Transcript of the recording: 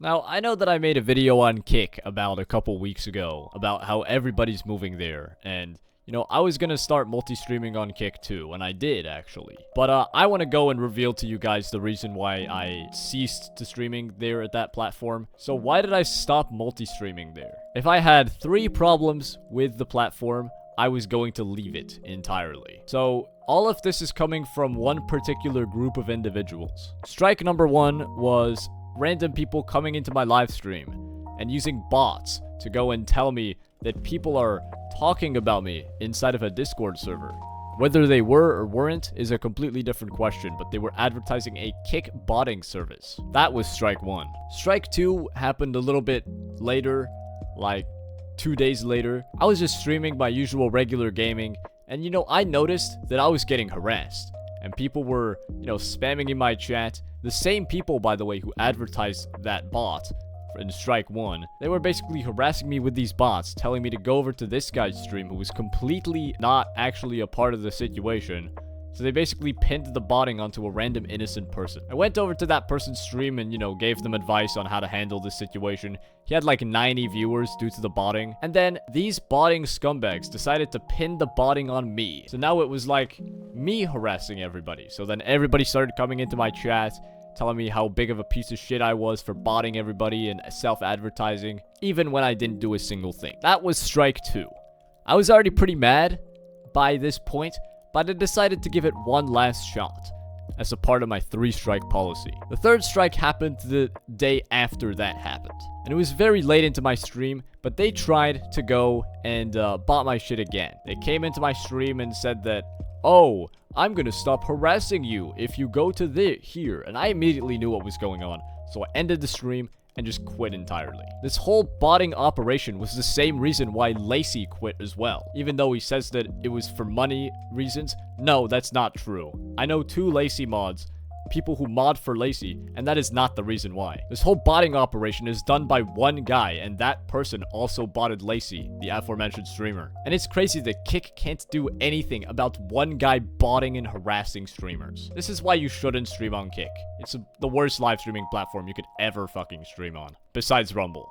Now, I know that I made a video on Kick about a couple weeks ago about how everybody's moving there, and I was gonna start multi-streaming on Kick too, and I did actually. But I want to go and reveal to you guys the reason why I ceased to streaming there at that platform. So why did I stop multi-streaming there? If I had 3 problems with the platform, I was going to leave it entirely. So all of this is coming from one particular group of individuals. Strike number 1 was random people coming into my live stream and using bots to go and tell me that people are talking about me inside of a Discord server. Whether they were or weren't is a completely different question, but they were advertising a Kick botting service. That was strike 1. Strike 2 happened a little bit later, like 2 days later. I was just streaming my usual regular gaming, and I noticed that I was getting harassed. And people were, spamming in my chat. The same people, by the way, who advertised that bot in strike 1. They were basically harassing me with these bots, telling me to go over to this guy's stream who was completely not actually a part of the situation. So they basically pinned the botting onto a random innocent person. I went over to that person's stream and, gave them advice on how to handle this situation. He had like 90 viewers due to the botting. And then these botting scumbags decided to pin the botting on me. So now it was like me harassing everybody. So then everybody started coming into my chat, telling me how big of a piece of shit I was for botting everybody and self-advertising, even when I didn't do a single thing. That was strike 2. I was already pretty mad by this point, but I decided to give it one last shot as a part of my 3-strike policy. The 3rd strike happened the day after that happened, and it was very late into my stream, but they tried to go and bot my shit again. They came into my stream and said that, "Oh, I'm gonna stop harassing you if you go to here," and I immediately knew what was going on, so I ended the stream and just quit entirely. This whole botting operation was the same reason why Lacey quit as well. Even though he says that it was for money reasons, no, that's not true. I know 2 Lacey mods, people who mod for Lacey, and that is not the reason why. This whole botting operation is done by one guy, and that person also botted Lacey, the aforementioned streamer. And it's crazy that Kick can't do anything about one guy botting and harassing streamers. This is why you shouldn't stream on Kick. It's the worst live streaming platform you could ever fucking stream on, besides Rumble.